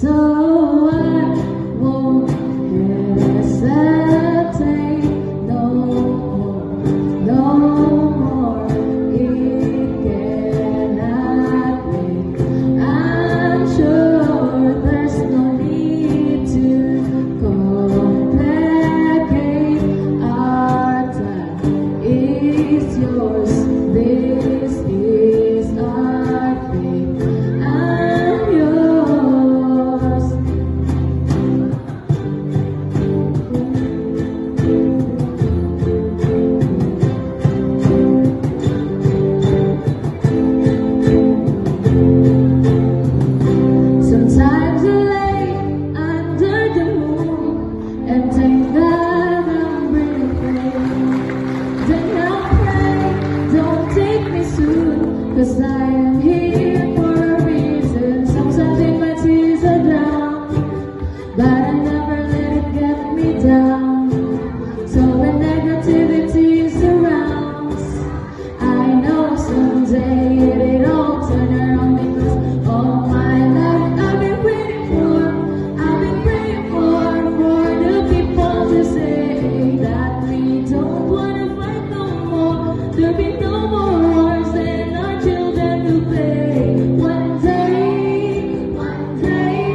So I won't hesitate no more, no more. It cannot wait. I'm sure there's no need to complicate. Our time is yours. This is our fate. I'm yours. Sometimes I lay under the moon and think that I'm breathing. Then I'll pray, don't take me soon, 'cause I am here for a reason. Sometimes I think my tears are drowned, but I never let it get me down. So when negativity surrounds, I know someday it'll all turn around, because all my life I've been waiting for, I've been praying for the people to say that we don't wanna fight no more. There'll be no more wars and our children to play. One day, one day,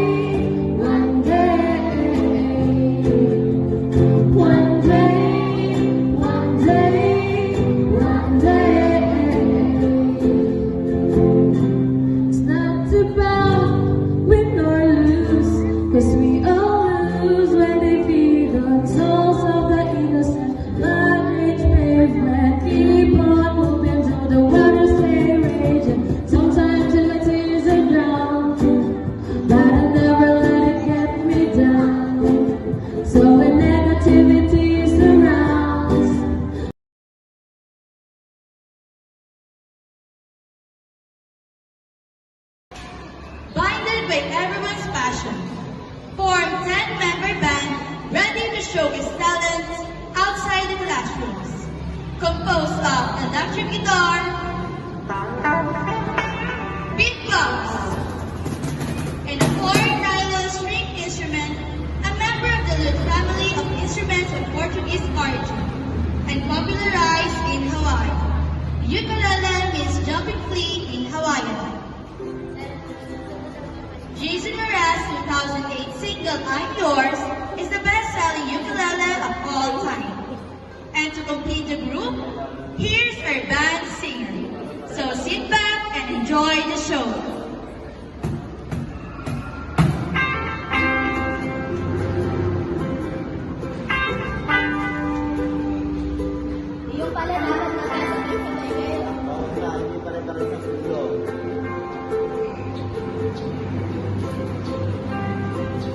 one day, one day, one day, one day. It's not about win or lose, 'cause we all lose when they feed the souls of the innocent. Blood-rich pavement, keep on moving till the waters stay raging. Sometimes my tears are drowned, but I never let it get me down. So when negativity surrounds, Blinded by everyone's passion, form 10-member band ready to showcase talents outside the classrooms. Composed of electric guitar, beatbox, and a 4-nylon string instrument, a member of the Lute family of instruments of Portuguese origin, and popularized in Hawaii. Ukulele means jumping flea in Hawaiian. Jason Mraz' 2008 single I'm Yours is the best-selling ukulele of all time. And to complete the group, here's our band singer. So sit back and enjoy the show. Yung pala dapat nagsasabihin sa tayo. Hindi pa rin sa studio.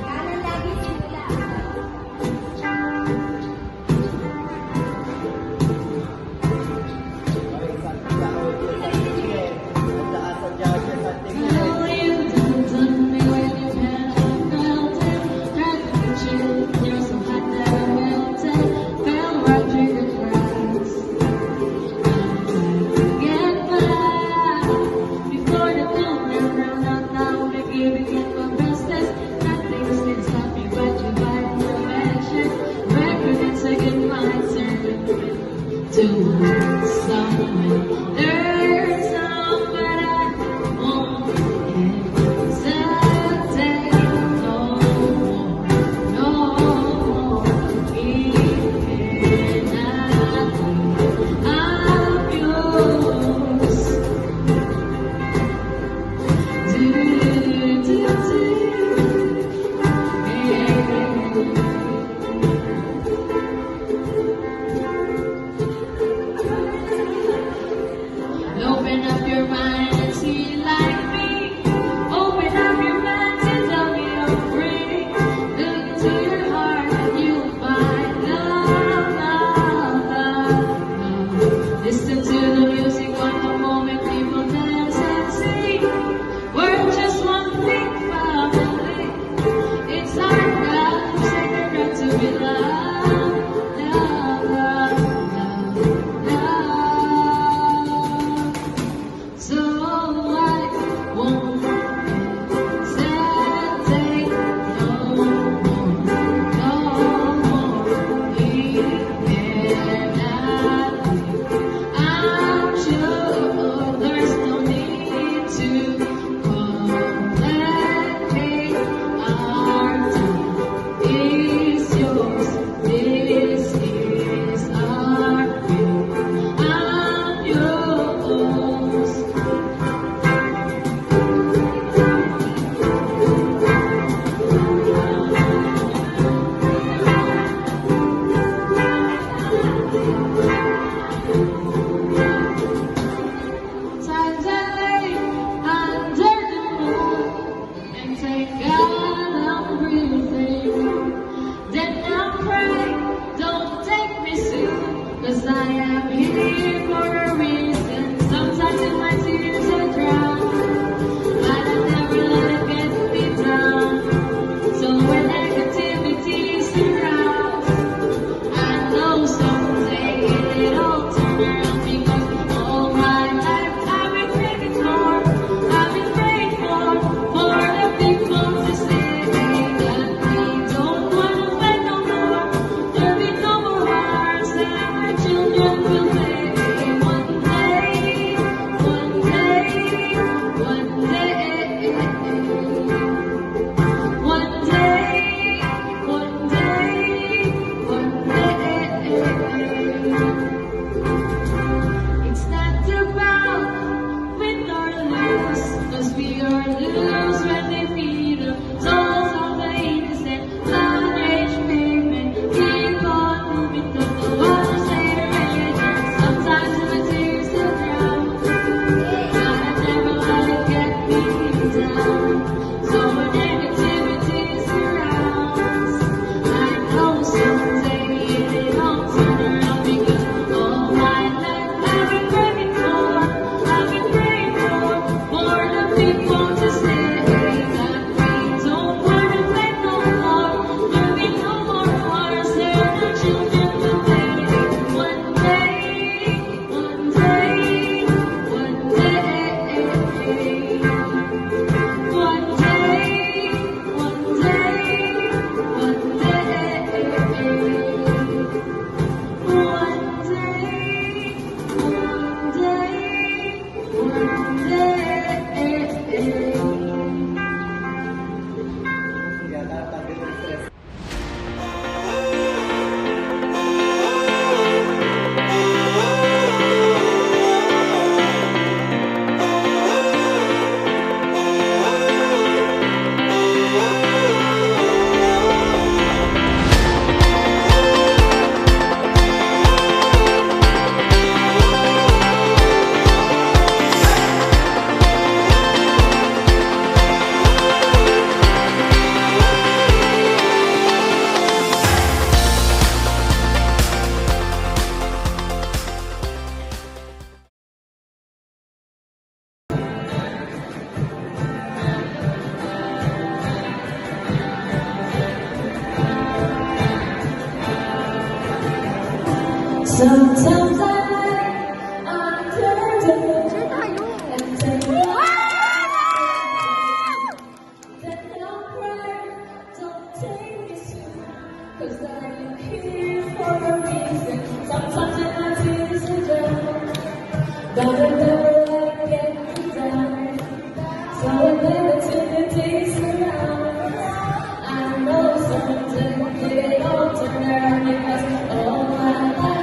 Kanan lagi simula. Sa audio, sa ticket, at saka sa judges at thank God I'm breathing. Then I'll pray, don't take me soon, 'cause I am here for a reason. Sometimes in my tears I drown, but I never let it get me down. So when negativity surrounds, I know someday it'll turn around, because all my life I've been praying for the people to say that we don't wanna fight no more. There'll be no more wars, and our children will play. One day, one day, one day, one day, one day, one day. It's not about win or lose, 'cause we are lose when they feed the souls of the innocent. Underage pavement, keep on moving, 'cause the waters they rage. Sometimes my tears will drown, but I never let it get me down. So when negativity surrounds, I know someday it'll turn around, because all my life I've been praying for the people to say that we don't wanna fight no more. There'll be no more wars, and our children will play. One day, one day, one day, one day, one day, one Kaya tatanggal ng stress. Sometimes I lay under the moon and take a then I'll pray, don't take me soon, 'cause I am here for a reason. Sometimes in my tears are drown, but I never let it get me down. So when negativity surrounds, I know someday it'll turn around, because all my life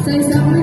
Sa isang